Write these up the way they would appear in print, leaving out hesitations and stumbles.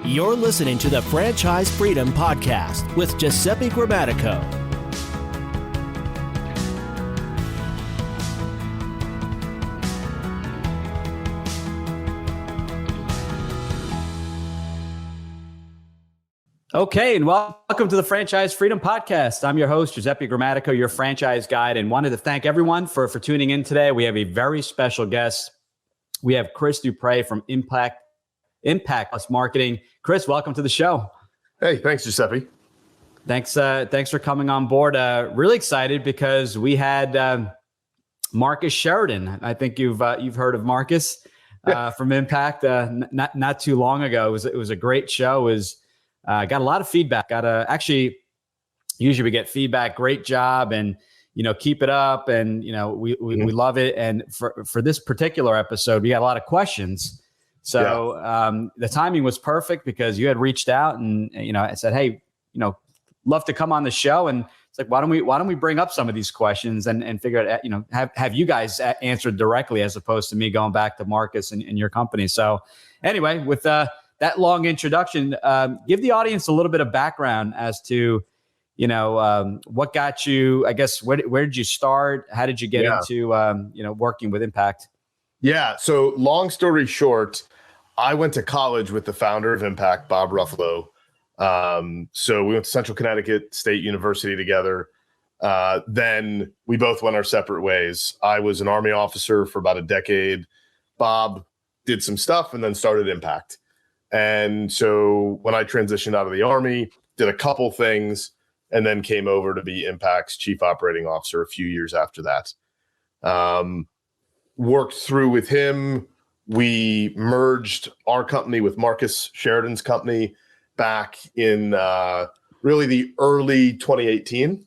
You're listening to the Franchise Freedom Podcast with Giuseppe Grammatico. Okay, and welcome to the Franchise Freedom Podcast. I'm your host, Giuseppe Grammatico, your franchise guide, and wanted to thank everyone for tuning in today. We have a very special guest. We have Chris Dupre from Impact Plus Marketing. Chris, welcome to the show. Hey, thanks, Giuseppe. Thanks for coming on board. Really excited because we had Marcus Sheridan. I think you've heard of Marcus from Impact not too long ago. It was a great show. Got a lot of feedback. Actually, usually we get feedback. Great job, and keep it up. And we love it. And for this particular episode, we got a lot of questions. So the timing was perfect because you had reached out and I said, hey, love to come on the show. And it's like, why don't we bring up some of these questions and figure out, have you guys answered directly as opposed to me going back to Marcus and your company. So anyway, with that long introduction, give the audience a little bit of background as to, what got you, I guess, where did you start? How did you get into, working with Impact? Yeah. So long story short, I went to college with the founder of Impact, Bob Ruffalo. So we went to Central Connecticut State University together. Then we both went our separate ways. I was an Army officer for about a decade. Bob did some stuff and then started Impact. And so when I transitioned out of the Army, did a couple things and then came over to be Impact's chief operating officer a few years after that. Worked through with him. We merged our company with Marcus Sheridan's company back in really the early 2018.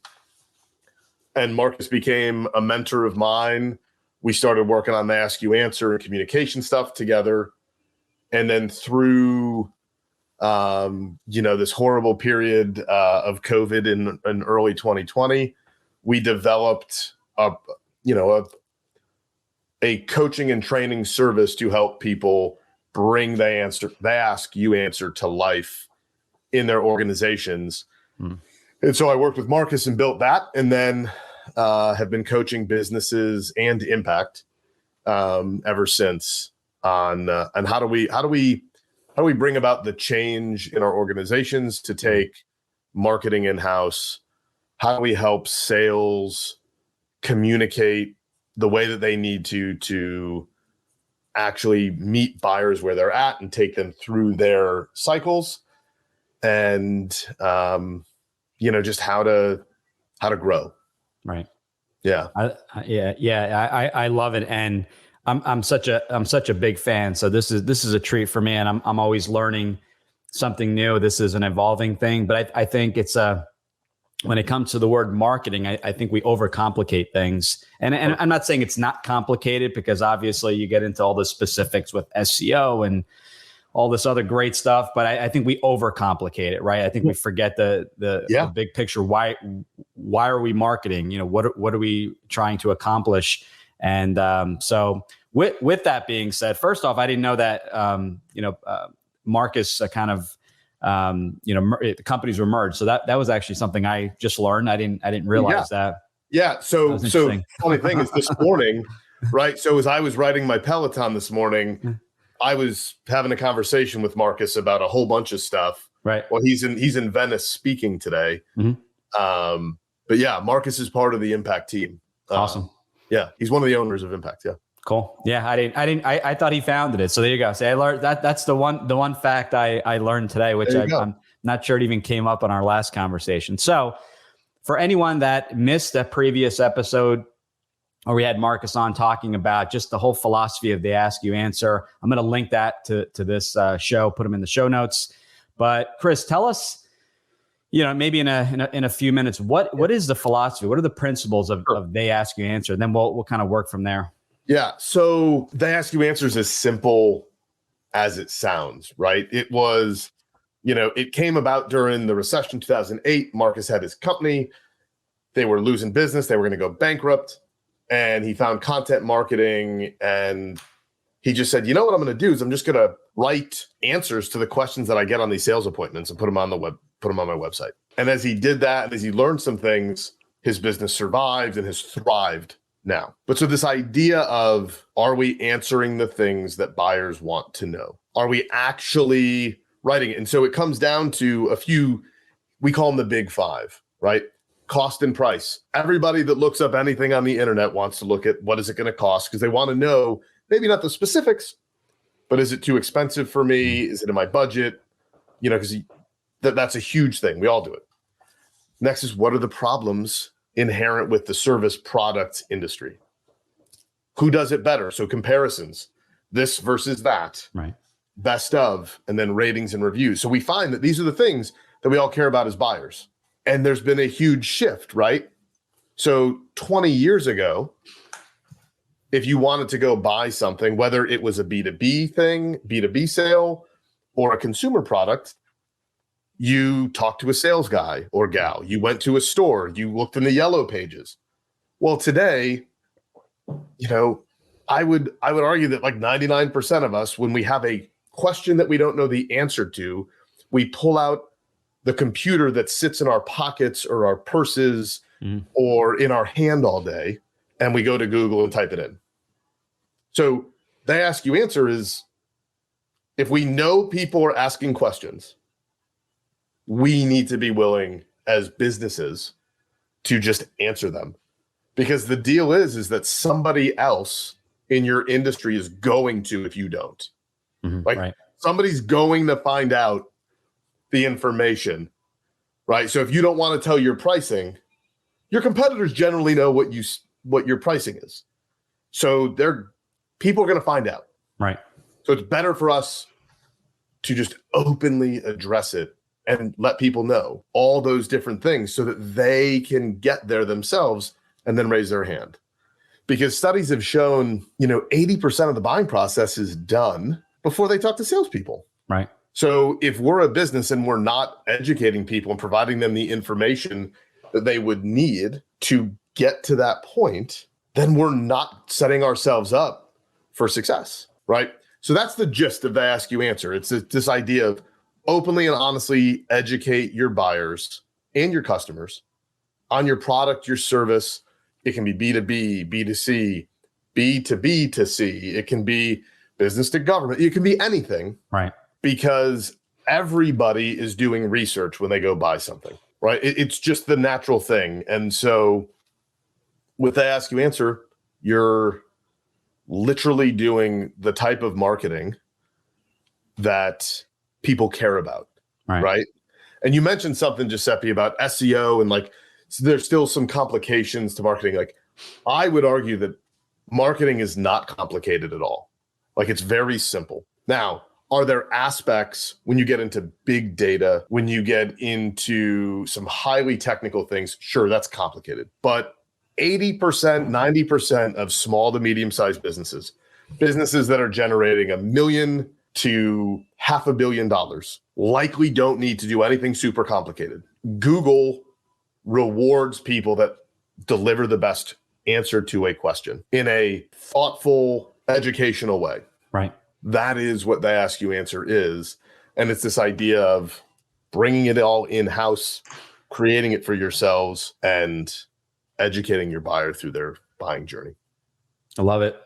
And Marcus became a mentor of mine. We started working on the Ask You Answer and communication stuff together. And then through, this horrible period of COVID in early 2020, we developed a coaching and training service to help people bring the Ask You Answer to life in their organizations. And so I worked with Marcus and built that, and then have been coaching businesses and Impact ever since on how do we bring about the change in our organizations to take marketing in-house? How do we help sales communicate the way that they need to actually meet buyers where they're at and take them through their cycles, and just how to grow. Right. Yeah. I love it, and I'm such a big fan. So this is a treat for me, and I'm always learning something new. This is an evolving thing, but I think it's when it comes to the word marketing, I think we overcomplicate things. And I'm not saying it's not complicated, because obviously you get into all the specifics with SEO and all this other great stuff. But I think we overcomplicate it, right? I think we forget the big picture. Why are we marketing? What are we trying to accomplish? And so with that being said, first off, I didn't know that Marcus the companies were merged. So that was actually something I just learned. I didn't realize that. Yeah. So funny thing is this morning, right? So as I was riding my Peloton this morning, I was having a conversation with Marcus about a whole bunch of stuff. Right. Well, he's in Venice speaking today. Mm-hmm. But yeah, Marcus is part of the Impact team. Awesome. Yeah. He's one of the owners of Impact. Yeah. Cool. Yeah, I thought he founded it. So there you go. So I learned that's the one fact I learned today, which I'm not sure it even came up on our last conversation. So for anyone that missed that previous episode, where we had Marcus on talking about just the whole philosophy of the Ask You Answer, I'm going to link that to this show, put them in the show notes. But Chris, tell us, maybe in a few minutes, what is the philosophy? What are the principles of They Ask You Answer? And then we'll kind of work from there. Yeah. So They Ask You Answer is as simple as it sounds, right? It was, it came about during the recession 2008. Marcus had his company. They were losing business. They were going to go bankrupt. And he found content marketing, and he just said, you know what I'm going to do is I'm just going to write answers to the questions that I get on these sales appointments and put them on my website. And as he did that, and as he learned some things, his business survived and has thrived now. But so this idea of, are we answering the things that buyers want to know? Are we actually writing it? And so it comes down to a few, we call them the big five, right? Cost and price. Everybody that looks up anything on the internet wants to look at what is it going to cost, because they want to know, maybe not the specifics, but is it too expensive for me? Is it in my budget? You know, because that's a huge thing. We all do it. Next is, what are the problems inherent with the service product industry? Who does it better? So comparisons, this versus that, right? Best of, and then ratings and reviews. So we find that these are the things that we all care about as buyers. And there's been a huge shift, right? So 20 years ago, if you wanted to go buy something, whether it was a B2B thing, B2B sale, or a consumer product, you talked to a sales guy or gal. You went to a store. You looked in the yellow pages. Well, today, you know, I would argue that like 99% of us, when we have a question that we don't know the answer to, we pull out the computer that sits in our pockets or our purses or in our hand all day, and we go to Google and type it in. So the Ask You Answer is, if we know people are asking questions, we need to be willing as businesses to just answer them. Because the deal is that somebody else in your industry is going to, if you don't. Right. Somebody's going to find out the information, right? So if you don't want to tell your pricing, your competitors generally know what your pricing is. So people are going to find out. Right. So it's better for us to just openly address it and let people know all those different things so that they can get there themselves and then raise their hand. Because studies have shown, 80% of the buying process is done before they talk to salespeople. Right. So if we're a business and we're not educating people and providing them the information that they would need to get to that point, then we're not setting ourselves up for success, right? So that's the gist of the Ask You Answer. It's this idea of openly and honestly educate your buyers and your customers on your product, your service. It can be B2B, B2C, B2B to C. It can be business to government. It can be anything. Right. Because everybody is doing research when they go buy something, right? It's just the natural thing. And so with the Ask You Answer, you're literally doing the type of marketing that people care about, right? And you mentioned something, Giuseppe, about SEO and so there's still some complications to marketing. I would argue that marketing is not complicated at all. It's very simple. Now, are there aspects when you get into big data, when you get into some highly technical things? Sure, that's complicated. But 80%, 90% of small to medium-sized businesses that are generating $1 million to $500 million, likely don't need to do anything super complicated. Google rewards people that deliver the best answer to a question in a thoughtful, educational way. Right. That is what the Ask You Answer is. And it's this idea of bringing it all in-house, creating it for yourselves, and educating your buyer through their buying journey. I love it.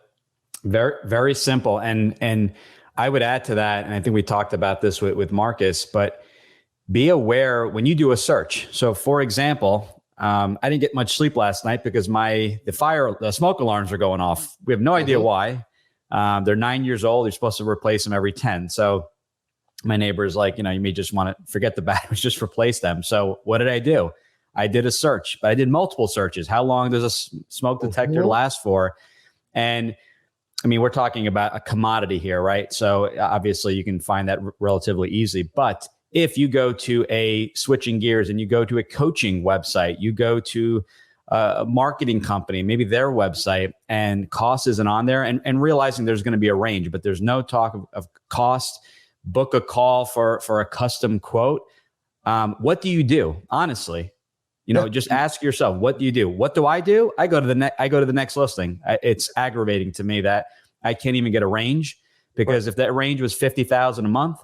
Very, very simple. And I would add to that, and I think we talked about this with Marcus, but be aware when you do a search. So for example, I didn't get much sleep last night because the smoke alarms are going off. We have no idea why. They're 9 years old. You're supposed to replace them every 10. So my neighbor's like, you may just want to forget the batteries, just replace them. So what did I do? I did a search, but I did multiple searches. How long does a smoke detector last for? And we're talking about a commodity here, right? So obviously you can find that relatively easy. But if you go to switching gears and you go to a coaching website, you go to a marketing company, maybe their website, and cost isn't on there, and realizing there's going to be a range, but there's no talk of cost, book a call for a custom quote. What do you do? Honestly, just ask yourself, what do you do? What do? I go to the next listing. It's aggravating to me that I can't even get a range, because if that range was 50,000 a month,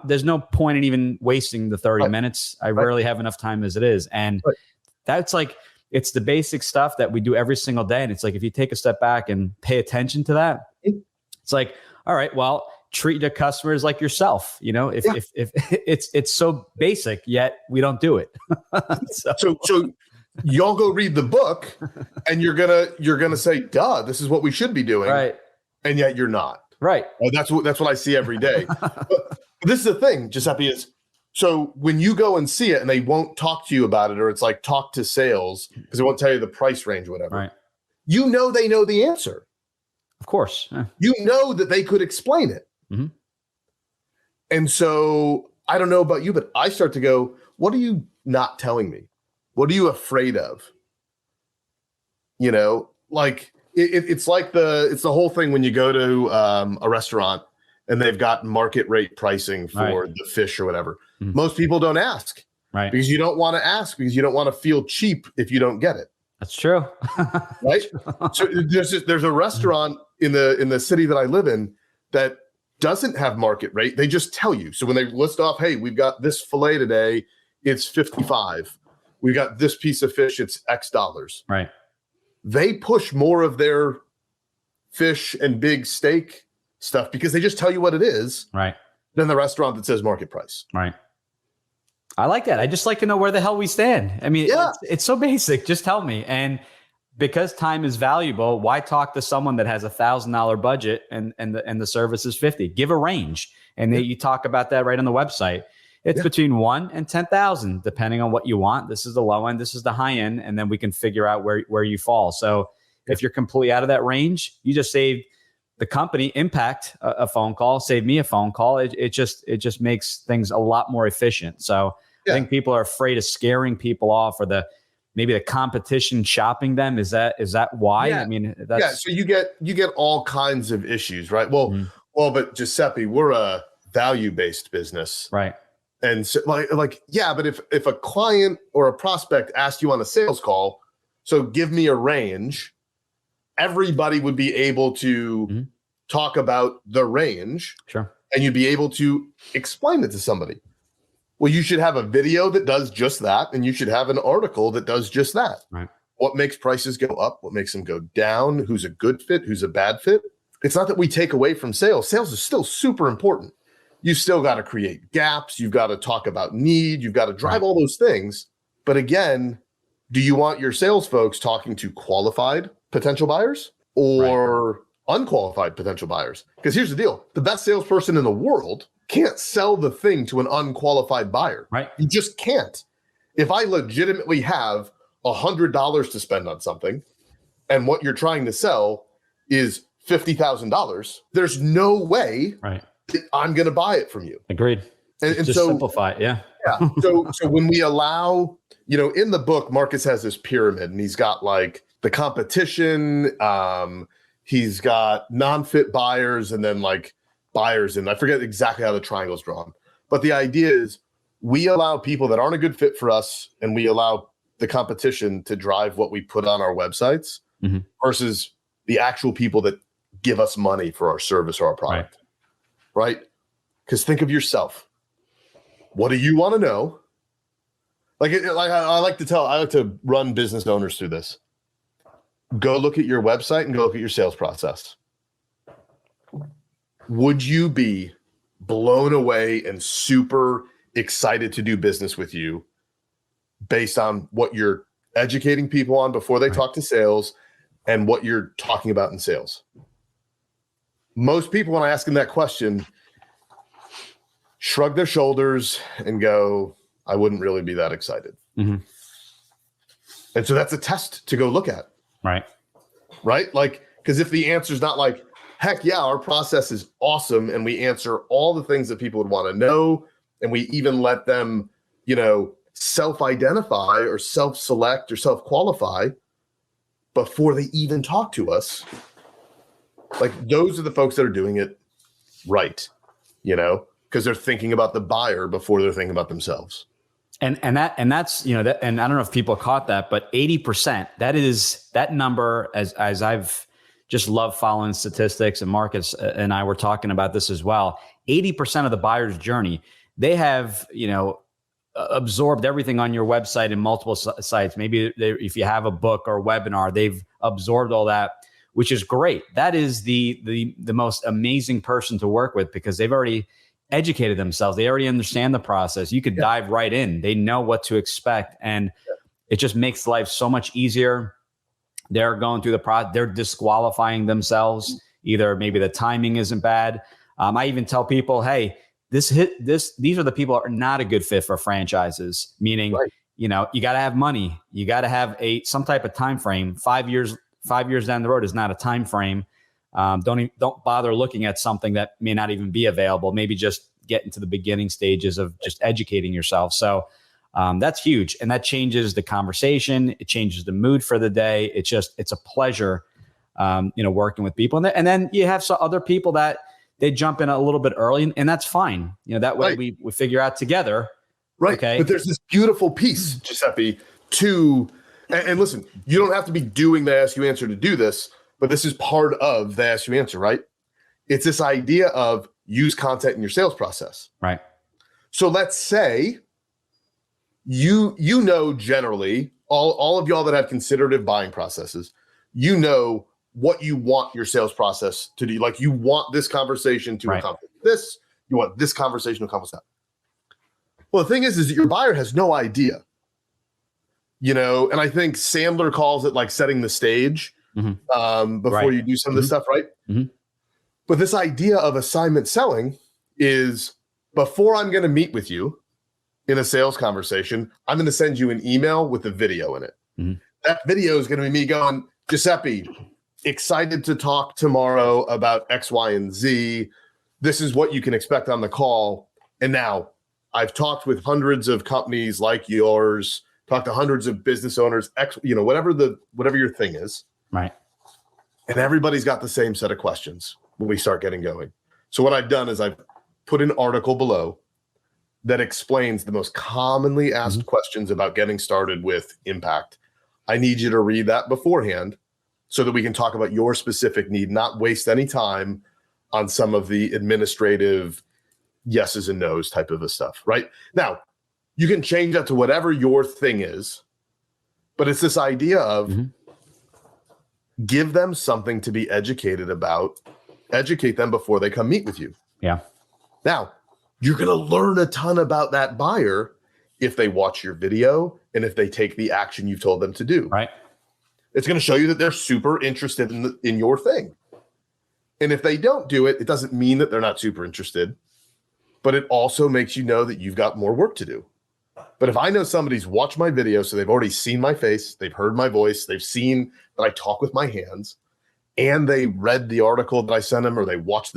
there's no point in even wasting the 30 minutes. I rarely have enough time as it is. And that's like, it's the basic stuff that we do every single day. And it's like, if you take a step back and pay attention to that, it's like, all right, well, treat your customers like yourself. You know, if it's so basic, yet we don't do it. So y'all go read the book and you're gonna say, duh, this is what we should be doing. Right. And yet you're not. Right. That's what I see every day. But this is the thing, Giuseppe, is so when you go and see it and they won't talk to you about it, or it's like talk to sales because they won't tell you the price range or whatever. Right. You know they know the answer. Of course. Yeah. You know that they could explain it. Mm-hmm. And so I don't know about you, but I start to go, what are you not telling me? What are you afraid of? You know, like it's like it's the whole thing when you go to a restaurant and they've got market rate pricing for the fish or whatever. Mm-hmm. Most people don't ask, right? Because you don't want to ask, because you don't want to feel cheap if you don't get it. That's true. Right? So there's a restaurant in the city that I live in that doesn't have market rate. They just tell you. So when they list off, hey, we've got this fillet today, it's 55. We got this piece of fish, it's X dollars. Right. They push more of their fish and big steak stuff because they just tell you what it is. Right. Than the restaurant that says market price. Right. I like that. I just like to know where the hell we stand. I mean, it's so basic. Just tell me. And because time is valuable, why talk to someone that has $1,000 budget and the service is 50? Give a range. And then you talk about that right on the website. It's between 1 and 10,000, depending on what you want. This is the low end. This is the high end. And then we can figure out where you fall. So if you're completely out of that range, you just saved the company Impact a phone call, saved me a phone call. It just makes things a lot more efficient. So I think people are afraid of scaring people off, or maybe the competition shopping them. Is that why? Yeah. I mean, that's so you get all kinds of issues, right? Well, but Giuseppe, we're a value-based business. Right. And so but if a client or a prospect asked you on a sales call, so give me a range, everybody would be able to talk about the range. Sure. And you'd be able to explain it to somebody. Well, you should have a video that does just that, and you should have an article that does just that. Right. What makes prices go up? What makes them go down? Who's a good fit? Who's a bad fit? It's not that we take away from sales. Sales is still super important. You still got to create gaps. You've got to talk about need. You've got to drive all those things. But again, do you want your sales folks talking to qualified potential buyers or unqualified potential buyers? Because here's the deal. The best salesperson in the world can't sell the thing to an unqualified buyer. Right. You just can't. If I legitimately have $100 to spend on something and what you're trying to sell is $50,000, there's no way that I'm going to buy it from you. Agreed. And just so simplify it. Yeah. So when we allow, in the book, Marcus has this pyramid and he's got like the competition, he's got non-fit buyers and then like buyers. And I forget exactly how the triangle is drawn, but the idea is we allow people that aren't a good fit for us and we allow the competition to drive what we put on our websites versus the actual people that give us money for our service or our product. Right? Because think of yourself. What do you want to know? I like to run business owners through this. Go look at your website and go look at your sales process. Would you be blown away and super excited to do business with you based on what you're educating people on before they talk to sales and what you're talking about in sales? Most people, when I ask them that question, shrug their shoulders and go, I wouldn't really be that excited. And so that's a test to go look at. Right? Like, because if the answer is not like, heck yeah, our process is awesome and we answer all the things that people would want to know, and we even let them, self-identify or self-select or self-qualify before they even talk to us. Like, those are the folks that are doing it right, because they're thinking about the buyer before they're thinking about themselves. And that's, and I don't know if people caught that, but 80%, that number, as I've just love following statistics, and Marcus and I were talking about this as well. 80% of the buyer's journey, they have, absorbed everything on your website and multiple sites. Maybe if you have a book or a webinar, they've absorbed all that, which is great. That is the most amazing person to work with, because they've already educated themselves. They already understand the process. You could dive right in. They know what to expect, and it just makes life so much easier. They're going through the process. They're disqualifying themselves. Either maybe the timing isn't bad. I even tell people, hey, these are the people that are not a good fit for franchises. Meaning, you got to have money. You got to have some type of time frame. 5 years down the road is not a time frame. Don't bother looking at something that may not even be available. Maybe just get into the beginning stages of just educating yourself. So that's huge, and that changes the conversation. It changes the mood for the day. It's a pleasure, working with people. And then you have some other people that they jump in a little bit early, and that's fine. That way we figure out together. Right. Okay. But there's this beautiful piece, Giuseppe, and listen, you don't have to be doing the Ask You Answer to do this, but this is part of the Ask You Answer, right? It's this idea of use content in your sales process. Right. So let's say generally, all of y'all that have considerative buying processes, what you want your sales process to do. Like, you want this conversation to accomplish this. You want this conversation to accomplish that. Well, the thing is that your buyer has no idea, and I think Sandler calls it like setting the stage before you do some of this stuff, right? Mm-hmm. But this idea of assignment selling is, before I'm going to meet with you in a sales conversation, I'm going to send you an email with a video in it. Mm-hmm. That video is going to be me going, Giuseppe, excited to talk tomorrow about X, Y, and Z. This is what you can expect on the call. And now I've talked with hundreds of companies like yours, talked to hundreds of business owners, whatever your thing is. Right. And everybody's got the same set of questions when we start getting going. So what I've done is I've put an article below that explains the most commonly asked questions about getting started with Impact. I need you to read that beforehand so that we can talk about your specific need, not waste any time on some of the administrative yeses and nos type of stuff, right? Now, you can change that to whatever your thing is, but it's this idea of give them something to be educated about, educate them before they come meet with you. Yeah. Now, you're going to learn a ton about that buyer if they watch your video and if they take the action you've told them to do. Right. It's going to show you that they're super interested in your thing. And if they don't do it, it doesn't mean that they're not super interested, but it also makes you know that you've got more work to do. But if I know somebody's watched my video, so they've already seen my face, they've heard my voice, they've seen that I talk with my hands, and they read the article that I sent them, or they watched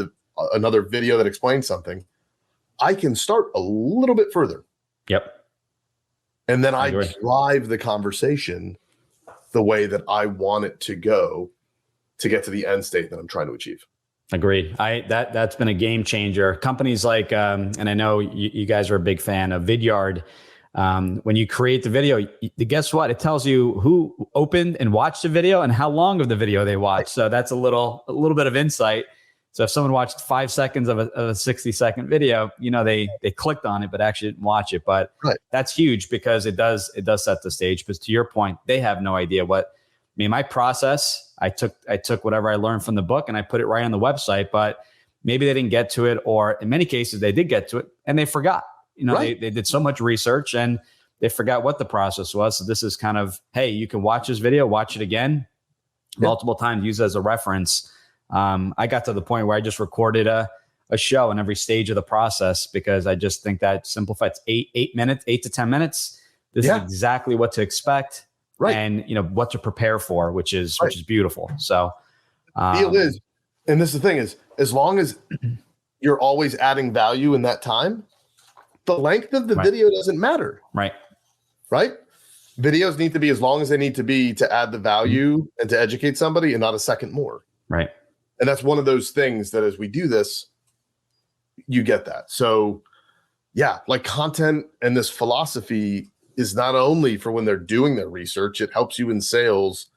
another video that explains something, I can start a little bit further. Yep. And then I drive the conversation the way that I want it to go to get to the end state that I'm trying to achieve. Agreed. That's been a game changer. Companies like, and I know you guys are a big fan of Vidyard. When you create the video, guess what? It tells you who opened and watched the video and how long of the video they watched. So that's a little bit of insight. So if someone watched 5 seconds of a 60-second video, they clicked on it, but actually didn't watch it. But that's huge, because it does set the stage. But to your point, they have no idea my process, I took whatever I learned from the book and I put it right on the website, but maybe they didn't get to it, or in many cases they did get to it and they forgot. They did so much research and they forgot what the process was. So this is kind of, hey, you can watch this video, watch it again, multiple times, use it as a reference. I got to the point where I just recorded a show in every stage of the process, because I just think that simplifies 8 to 10 minutes. This is exactly what to expect, and what to prepare for, which is beautiful. So the deal is, and this is the thing is, as long as you're always adding value in that time, the length of the video doesn't matter. Right. Videos need to be as long as they need to be to add the value and to educate somebody, and not a second more. Right. And that's one of those things that as we do this, you get that. So like content and this philosophy is not only for when they're doing their research, it helps you in sales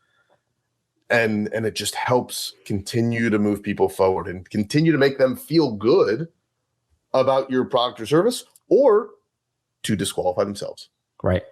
and it just helps continue to move people forward and continue to make them feel good about your product or service, or to disqualify themselves. Right.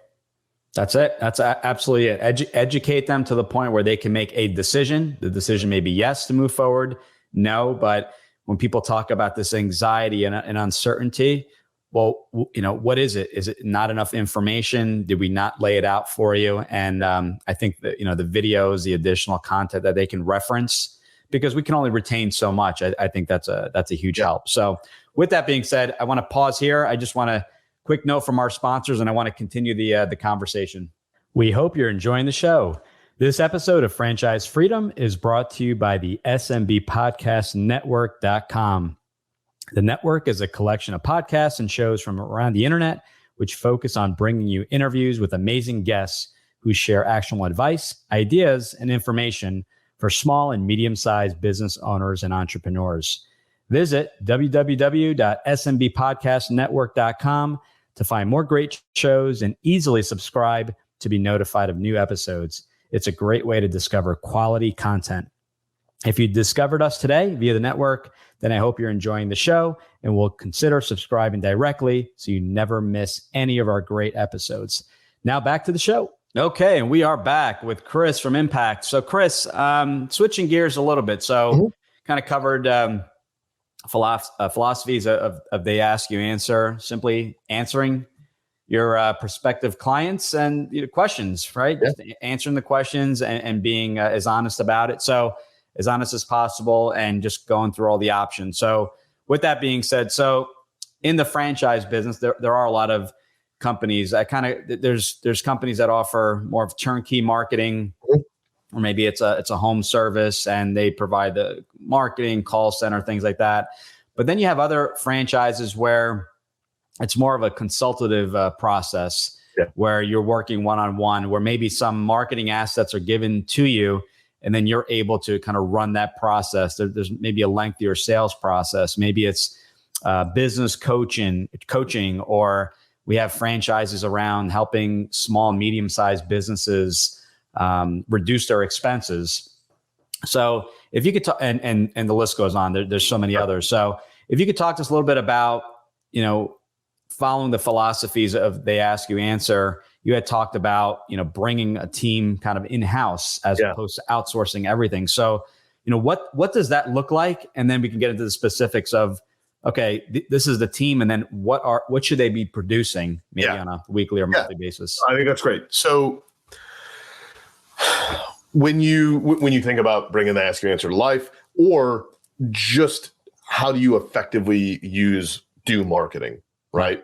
That's it. That's absolutely it. Educate them to the point where they can make a decision. The decision may be yes to move forward, no. But when people talk about this anxiety and uncertainty, well, what is it? Is it not enough information? Did we not lay it out for you? And I think that, the videos, the additional content that they can reference, because we can only retain so much. I think that's a huge help. So with that being said, I want to pause here. I just want to quick note from our sponsors, and I want to continue the conversation. We hope you're enjoying the show. This episode of Franchise Freedom is brought to you by the SMB Podcast Network.com. The network is a collection of podcasts and shows from around the internet, which focus on bringing you interviews with amazing guests who share actionable advice, ideas, and information for small and medium-sized business owners and entrepreneurs. Visit www.smbpodcastnetwork.com to find more great shows and easily subscribe to be notified of new episodes. It's a great way to discover quality content. If you discovered us today via the network, then I hope you're enjoying the show and will consider subscribing directly so you never miss any of our great episodes. Now back to the show. Okay, and we are back with Chris from Impact. So Chris, switching gears a little bit. So kind of covered philosophies of they ask, you answer, simply answering your prospective clients and questions, right? Yeah. Just answering the questions and being as honest about it. So as honest as possible and just going through all the options. So with that being said, so in the franchise business, there are a lot of companies that there's companies that offer more of turnkey marketing, or maybe it's a home service and they provide the marketing, call center, things like that. But then you have other franchises where it's more of a consultative process, where you're working one-on-one, where maybe some marketing assets are given to you, and then you're able to kind of run that process. There's maybe a lengthier sales process. Maybe it's business coaching, or we have franchises around helping small, medium-sized businesses reduce their expenses. So if you could talk, and the list goes on, there's so many others. So if you could talk to us a little bit about, following the philosophies of they ask, you answer. You had talked about, bringing a team kind of in-house as opposed to outsourcing everything. So, what does that look like? And then we can get into the specifics of, okay, this is the team, and then what should they be producing maybe on a weekly or monthly basis? I think that's great. So when you think about bringing the ask, you answer to life, or just how do you effectively do marketing, right?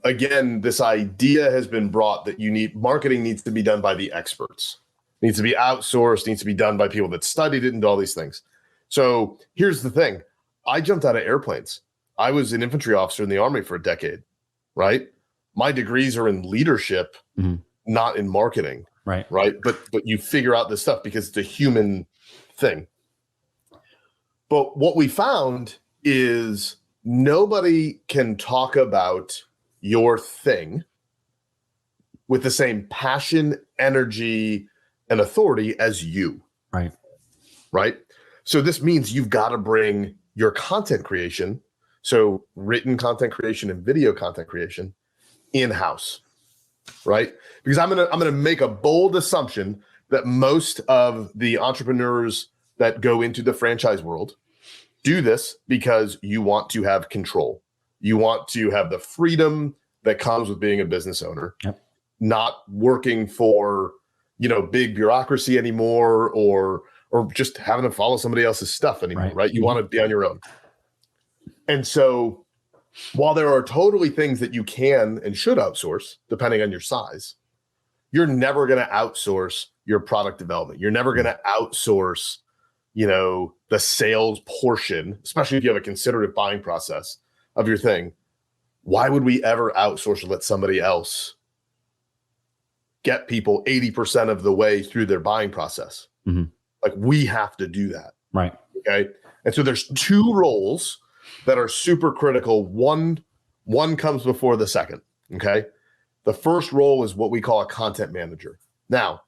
Again, this idea has been brought that marketing needs to be done by the experts, needs to be outsourced, needs to be done by people that studied it and do all these things. So here's the thing. I jumped out of airplanes. I was an infantry officer in the Army for a decade, right? My degrees are in leadership, not in marketing, right? But you figure out this stuff because it's a human thing. But what we found is nobody can talk about your thing with the same passion, energy, and authority as you. Right. So this means you've got to bring your content creation, so written content creation and video content creation, in-house. Right. Because I'm gonna make a bold assumption that most of the entrepreneurs that go into the franchise world do this because you want to have control. You want to have the freedom that comes with being a business owner, not working for, big bureaucracy anymore, or just having to follow somebody else's stuff anymore, right? You want to be on your own. And so while there are totally things that you can and should outsource, depending on your size, you're never going to outsource your product development. You're never going to outsource the sales portion, especially if you have a considerate buying process of your thing. Why would we ever outsource or let somebody else get people 80% of the way through their buying process? Like, we have to do that. Right. Okay. And so there's two roles that are super critical. One comes before the second. Okay. The first role is what we call a content manager. Now,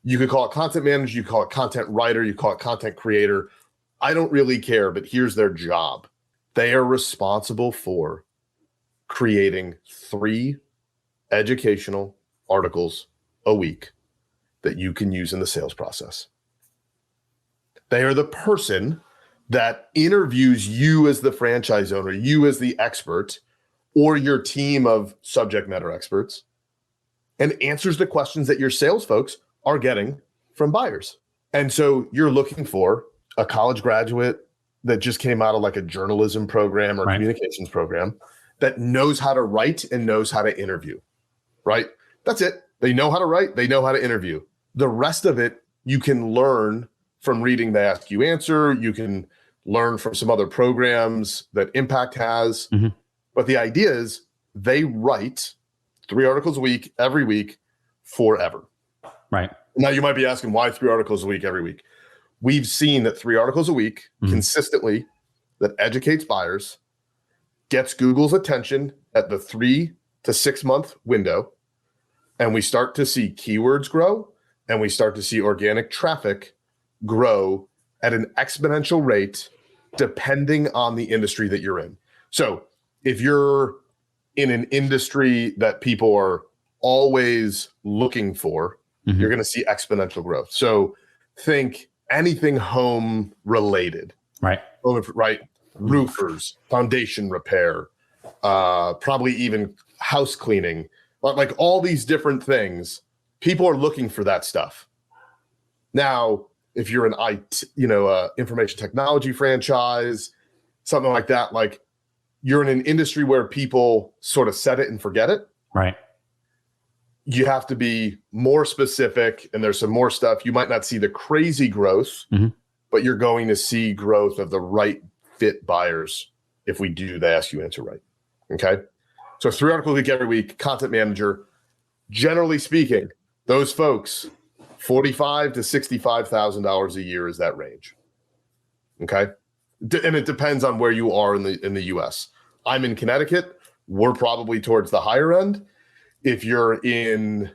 You could call it content manager, you call it content writer, you call it content creator. I don't really care, but here's their job. They are responsible for creating 3 educational articles a week that you can use in the sales process. They are the person that interviews you as the franchise owner, you as the expert, or your team of subject matter experts, and answers the questions that your sales folks are getting from buyers. And so you're looking for a college graduate that just came out of like a journalism program or communications program that knows how to write and knows how to interview, right? That's it. They know how to write. They know how to interview. The rest of it, you can learn from reading the Ask You Answer. You can learn from some other programs that Impact has. Mm-hmm. But the idea is they write 3 articles a week, every week, forever. Right. Now you might be asking, why 3 articles a week, every week? We've seen that 3 articles a week consistently that educates buyers, gets Google's attention at the 3 to 6 month window, and we start to see keywords grow, and we start to see organic traffic grow at an exponential rate depending on the industry that you're in. So if you're in an industry that people are always looking for, you're going to see exponential growth. So think anything home related, right? Roofers, foundation repair, probably even house cleaning, like all these different things. People are looking for that stuff. Now, if you're an information technology franchise, something like that, like you're in an industry where people sort of set it and forget it. Right. You have to be more specific, and there's some more stuff. You might not see the crazy growth, but you're going to see growth of the right fit buyers if we do the Ask You Answer right. Okay. So 3 articles a week, every week, content manager. Generally speaking, those folks, $45,000 to $65,000 a year is that range. Okay. And it depends on where you are in the US. I'm in Connecticut. We're probably towards the higher end. If you're in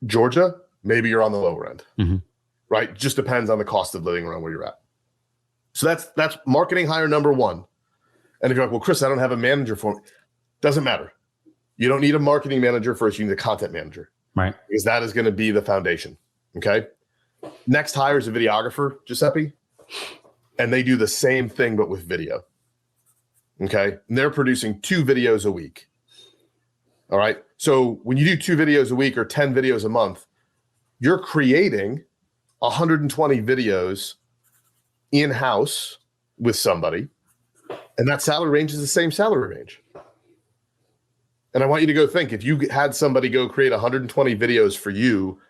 Georgia, maybe you're on the lower end, right? Just depends on the cost of living around where you're at. So that's marketing hire number 1. And if you're like, well, Chris, I don't have a manager for me. Doesn't matter. You don't need a marketing manager first. You need a content manager, right? Because that is going to be the foundation. Okay. Next hire is a videographer, Giuseppe, and they do the same thing but with video. Okay, and they're producing 2 videos a week. All right. So when you do 2 videos a week or 10 videos a month, you're creating 120 videos in-house with somebody. And that salary range is the same salary range. And I want you to go think, if you had somebody go create 120 videos for you,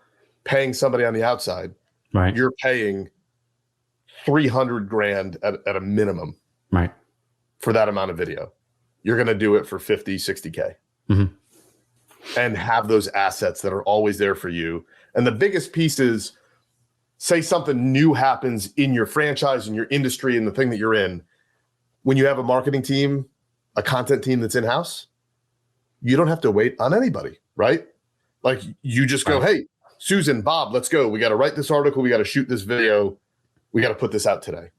paying somebody on the outside, right? You're paying $300,000 at a minimum, right? For that amount of video. You're going to do it for 50, 60K. And have those assets that are always there for you. And the biggest piece is, say something new happens in your franchise, in your industry, and the thing that you're in. When you have a marketing team, a content team that's in-house, you don't have to wait on anybody, right? Like you just go, hey, Susan, Bob, let's go. We got to write this article. We got to shoot this video. We got to put this out today.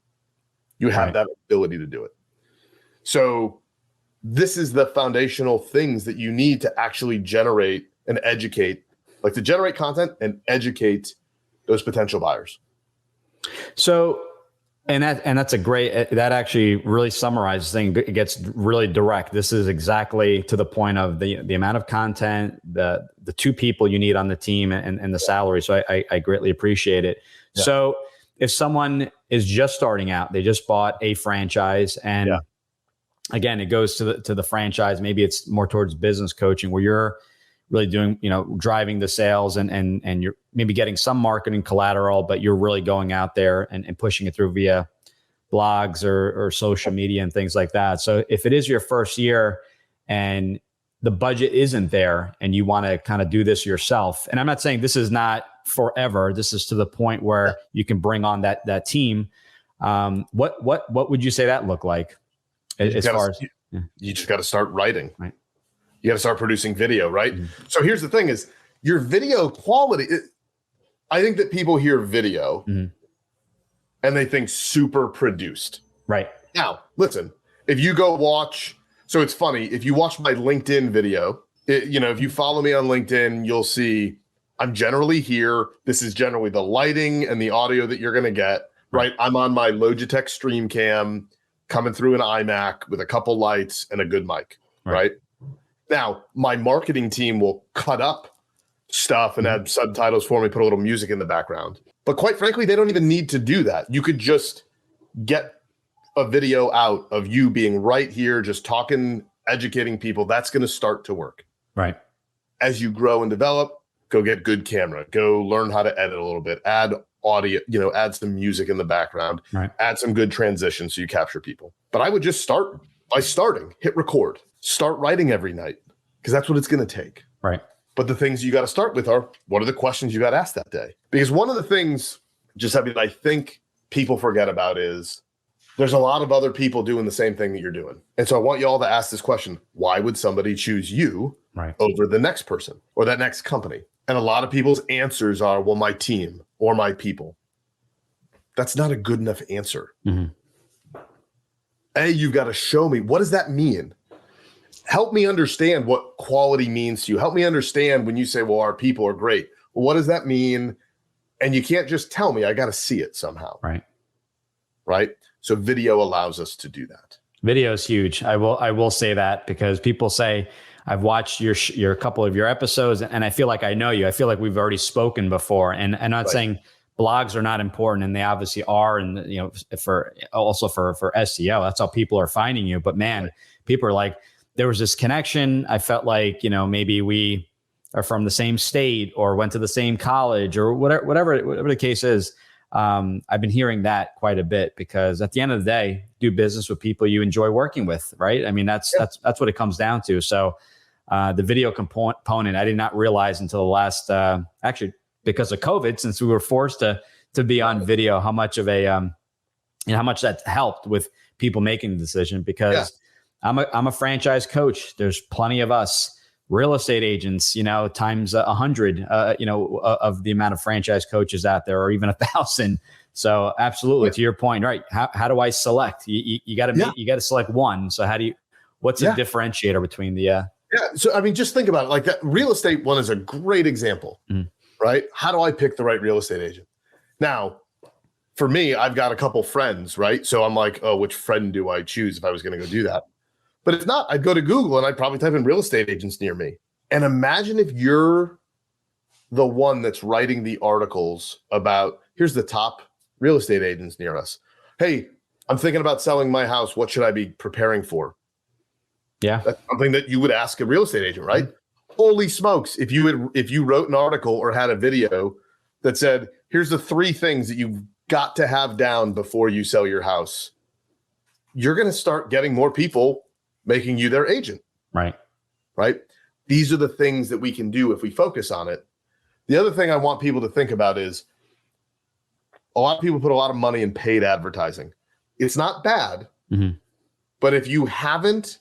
You have that ability to do it. So this is the foundational things that you need to actually generate and educate, like to generate content and educate those potential buyers. So, and that's a great, that actually really summarizes things. It gets really direct. This is exactly to the point of the amount of content, the 2 people you need on the team and the salary. So I greatly appreciate it. Yeah. So if someone is just starting out, they just bought a franchise, and again, it goes to the franchise. Maybe it's more towards business coaching where you're really doing, driving the sales and you're maybe getting some marketing collateral, but you're really going out there and pushing it through via blogs or social media and things like that. So if it is your first year and the budget isn't there and you want to kind of do this yourself, and I'm not saying this is not forever, this is to the point where you can bring on that team. What would you say that look like? You just got to start writing. Right. You got to start producing video, right? So here's the thing is, your video quality. I think that people hear video and they think super produced. Right. Now, listen, if you go watch, so it's funny, if you watch my LinkedIn video, if you follow me on LinkedIn, you'll see I'm generally here. This is generally the lighting and the audio that you're going to get, right? I'm on my Logitech StreamCam coming through an iMac with a couple lights and a good mic, right? Now, my marketing team will cut up stuff and add subtitles for me, put a little music in the background. But quite frankly, they don't even need to do that. You could just get a video out of you being right here, just talking, educating people. That's going to start to work. Right. As you grow and develop, go get good camera, go learn how to edit a little bit, add audio, add some music in the background, add some good transitions so you capture people. But I would just start by hit record, start writing every night, because that's what it's going to take. Right. But the things you got to start with are, what are the questions you got asked that day? Because one of the things, I think people forget about is there's a lot of other people doing the same thing that you're doing. And so I want you all to ask this question: why would somebody choose you over the next person or that next company? And a lot of people's answers are, well, my team or my people. That's not a good enough answer. You've got to show me, what does that mean? Help me understand what quality means to you. Help me understand when you say, well, our people are great. Well, what does that mean? And you can't just tell me, I got to see it somehow. Right. So video allows us to do that. Video is huge. I will say that, because people say, I've watched your couple of your episodes and I feel like I know you. I feel like we've already spoken before, and I'm not saying blogs are not important, and they obviously are. And, for SEO, that's how people are finding you. But man, people are like, there was this connection. I felt like, maybe we are from the same state or went to the same college or whatever the case is. I've been hearing that quite a bit, because at the end of the day, do business with people you enjoy working with, right? I mean, that's what it comes down to. So the video component, I did not realize until the last, actually, because of COVID, since we were forced to be on video, how much of how much that helped with people making the decision. Because I'm a franchise coach. There's plenty of us real estate agents, times 100, of the amount of franchise coaches out there, or even 1,000. So absolutely, to your point, right? How do I select? You got to select one. So what's a differentiator between the? So I mean, just think about it. Like, that real estate one is a great example, right? How do I pick the right real estate agent? Now, for me, I've got a couple friends, right? So I'm like, oh, which friend do I choose if I was going to go do that? But if not, I'd go to Google and I'd probably type in real estate agents near me. And imagine if you're the one that's writing the articles about, here's the top real estate agents near us. Hey, I'm thinking about selling my house. What should I be preparing for? Yeah. That's something that you would ask a real estate agent, right? Holy smokes. If you wrote an article or had a video that said, here's the 3 things that you've got to have down before you sell your house, you're going to start getting more people making you their agent. Right. These are the things that we can do if we focus on it. The other thing I want people to think about is, a lot of people put a lot of money in paid advertising. It's not bad, but if you haven't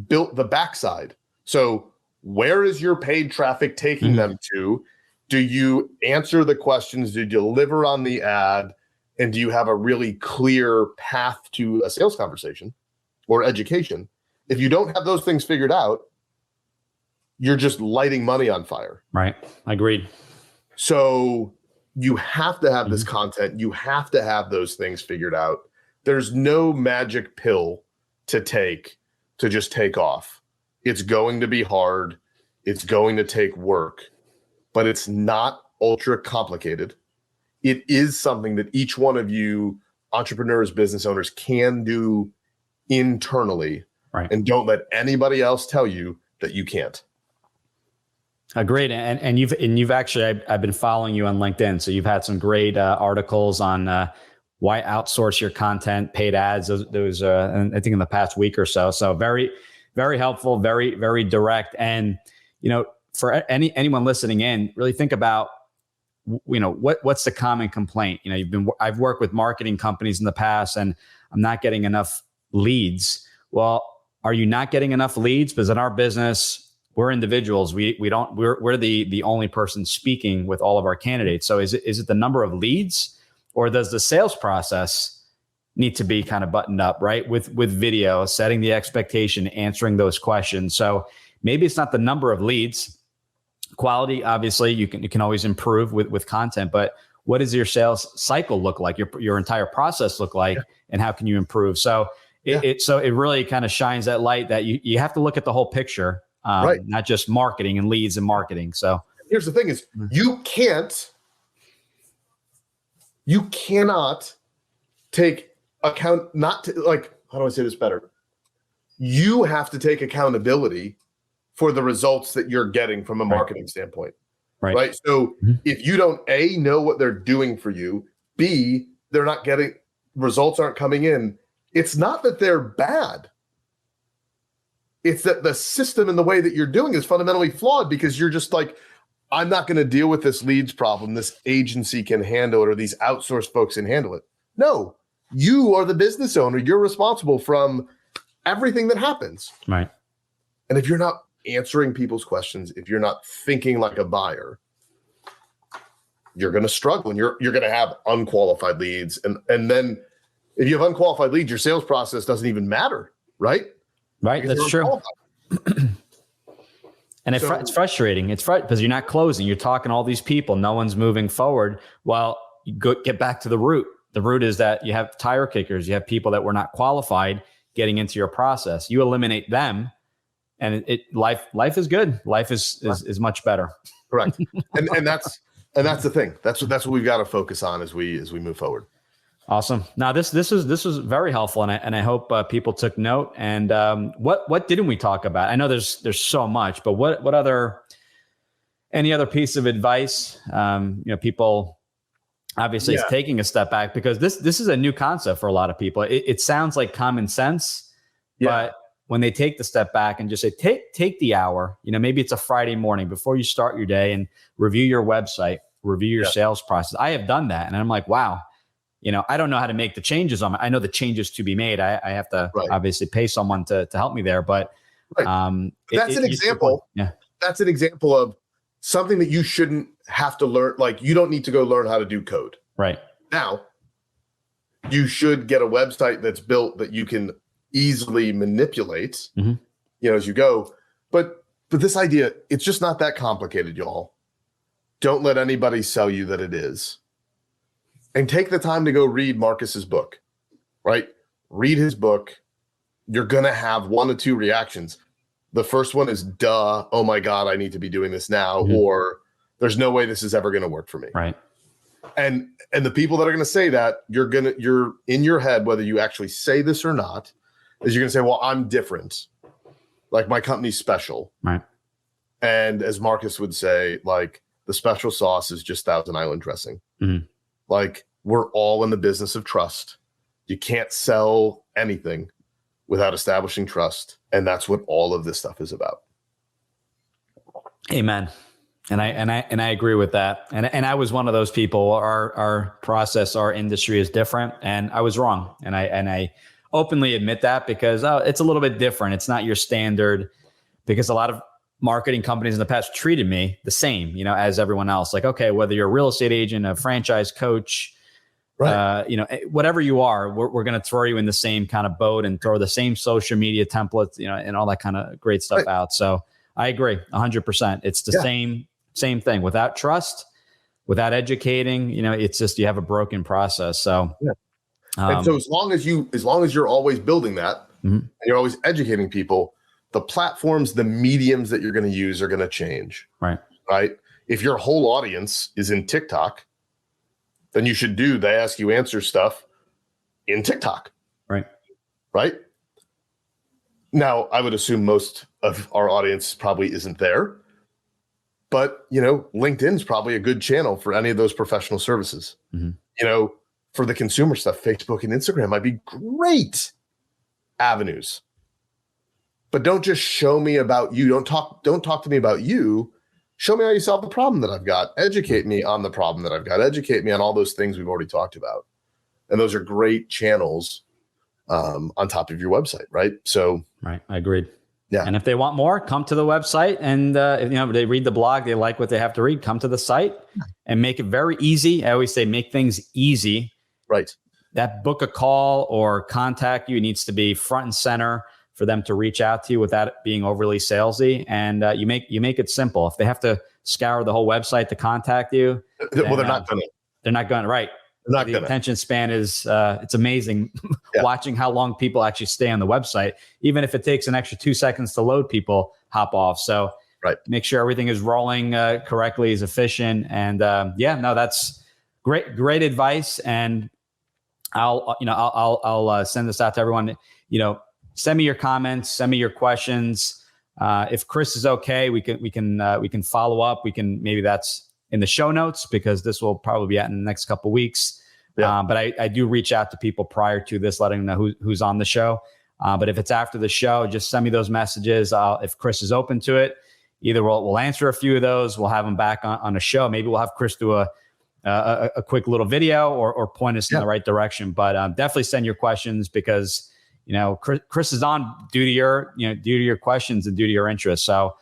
built the backside, so where is your paid traffic taking them to? Do you answer the questions? Do you deliver on the ad? And do you have a really clear path to a sales conversation or education? If you don't have those things figured out, you're just lighting money on fire. Right. Agreed. So you have to have this content. You have to have those things figured out. There's no magic pill to take to just take off. It's going to be hard. It's going to take work, but it's not ultra complicated. It is something that each one of you entrepreneurs, business owners can do internally. Right. And don't let anybody else tell you that you can't. Agreed. And you've actually, I've been following you on LinkedIn. So you've had some great articles on why outsource your content, paid ads. Those I think in the past week or so. So very, very helpful, very, very direct. And, for anyone listening in, really think about, what's the common complaint? I've worked with marketing companies in the past, and I'm not getting enough leads. Well, are you not getting enough leads? Because in our business, we're individuals. We're the only person speaking with all of our candidates. So is it the number of leads, or does the sales process need to be kind of buttoned up, right? With video, setting the expectation, answering those questions. So maybe it's not the number of leads. Quality, obviously, you can always improve with content, but what does your sales cycle look like? Your entire process look like, and how can you improve? So it really kind of shines that light that you have to look at the whole picture, right? Not just marketing and leads and marketing. So here's the thing: is you cannot take account. How do I say this better? You have to take accountability for the results that you're getting from a marketing standpoint. Right. So if you don't know what they're doing for you, B, they're not getting results, aren't coming in. It's not that they're bad. It's that the system and the way that you're doing is fundamentally flawed, because you're just like, I'm not going to deal with this leads problem. This agency can handle it, or these outsourced folks can handle it. No, you are the business owner. You're responsible from everything that happens. Right. And if you're not answering people's questions, if you're not thinking like a buyer, you're going to struggle, and you're going to have unqualified leads. And then if you have unqualified leads, your sales process doesn't even matter, right? Right. Because that's true. And it's frustrating. It's because you're not closing. You're talking to all these people. No one's moving forward. Well, you get back to the root. The root is that you have tire kickers. You have people that were not qualified getting into your process. You eliminate them, and life is good. Life is much better. Correct. And that's the thing. That's what we've got to focus on as we move forward. Awesome. Now this was very helpful, and I hope people took note. And what didn't we talk about? I know there's so much, but any other piece of advice? People obviously is taking a step back, because this is a new concept for a lot of people. It sounds like common sense, but when they take the step back and just say, take the hour, maybe it's a Friday morning before you start your day, and review your website, review your sales process. I have done that, and I'm like, wow. I don't know how to make the changes on it. I know the changes to be made. I have to obviously pay someone to help me there. But that's an example. That's an example of something that you shouldn't have to learn. Like, you don't need to go learn how to do code. Right. Now, you should get a website that's built that you can easily manipulate, as you go. But this idea, it's just not that complicated, y'all. Don't let anybody sell you that it is. And take the time to go read Marcus's book, right? Read his book. You're going to have one or two reactions. The first one is, duh, oh my God, I need to be doing this now. Or there's no way this is ever going to work for me. Right. And the people that are going to say that, you're in your head, whether you actually say this or not, is you're going to say, well, I'm different. Like, my company's special. Right. And as Marcus would say, like, the special sauce is just Thousand Island dressing. Like, we're all in the business of trust. You can't sell anything without establishing trust. And that's what all of this stuff is about. Amen. And I agree with that. And I was one of those people. Our process, our industry is different, and I was wrong. And I openly admit that, because it's a little bit different. It's not your standard, because a lot of marketing companies in the past treated me the same, as everyone else. Like, okay, whether you're a real estate agent, a franchise coach, whatever you are, we're going to throw you in the same kind of boat and throw the same social media templates, and all that kind of great stuff out. So I agree 100%. It's the same thing. Without trust, without educating, it's just, you have a broken process. So, and so as long as you're always building that, and you're always educating people, the platforms, the mediums that you're going to use are going to change. Right. If your whole audience is in TikTok, then you should do they ask you answer stuff in TikTok. Right. Now, I would assume most of our audience probably isn't there, but LinkedIn's probably a good channel for any of those professional services. For the consumer stuff, Facebook and Instagram might be great avenues. But don't just show me about you. Don't talk to me about you. Show me how you solve the problem that I've got. Educate me on the problem that I've got. Educate me on all those things we've already talked about. And those are great channels on top of your website, right? So, right. I agreed. Yeah. And if they want more, come to the website and, they read the blog, they like what they have to read, come to the site and make it very easy. I always say, make things easy. Right. That book a call or contact you needs to be front and center for them to reach out to you without it being overly salesy. And you make it simple. If they have to scour the whole website to contact you, Well, they're not going to. They're not going to. Right. The attention span is, it's amazing watching how long people actually stay on the website. Even if it takes an extra 2 seconds to load, people hop off. So make sure everything is rolling correctly, is efficient. And that's great advice. And I'll send this out to everyone. Send me your comments, send me your questions. If Chris is okay, we can follow up. Maybe that's in the show notes, because this will probably be out in the next couple of weeks. Yeah. But I do reach out to people prior to this, letting them know who's on the show. But if it's after the show, just send me those messages. If Chris is open to it, either we'll answer a few of those. We'll have him back on a show. Maybe we'll have Chris do a quick little video or point us in the right direction. But definitely send your questions, because Chris is on due to your questions and due to your interests. So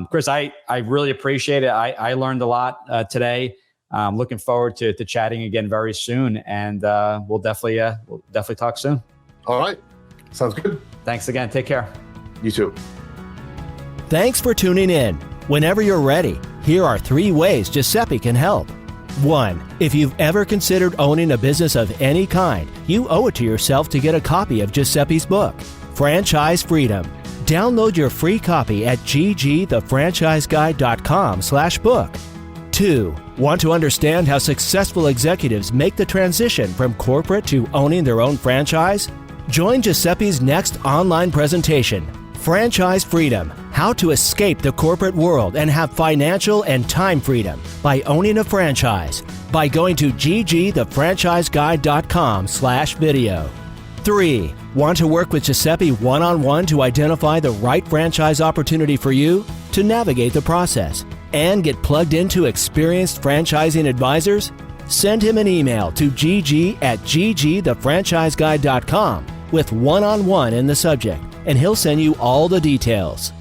Chris, I really appreciate it. I learned a lot today. Looking forward to chatting again very soon, and we'll definitely talk soon. All right, sounds good. Thanks again. Take care. You too. Thanks for tuning in. Whenever you're ready, here are 3 ways Giuseppe can help. 1. If you've ever considered owning a business of any kind, you owe it to yourself to get a copy of Giuseppe's book, Franchise Freedom. Download your free copy at ggthefranchiseguide.com/book. 2. Want to understand how successful executives make the transition from corporate to owning their own franchise? Join Giuseppe's next online presentation, Franchise Freedom: How to Escape the Corporate World and Have Financial and Time Freedom by Owning a Franchise, by going to ggthefranchiseguide.com/video. 3. Want to work with Giuseppe one-on-one to identify the right franchise opportunity for you, to navigate the process, and get plugged into experienced franchising advisors? Send him an email to gg@ggthefranchiseguide.com with one-on-one in the subject, and he'll send you all the details.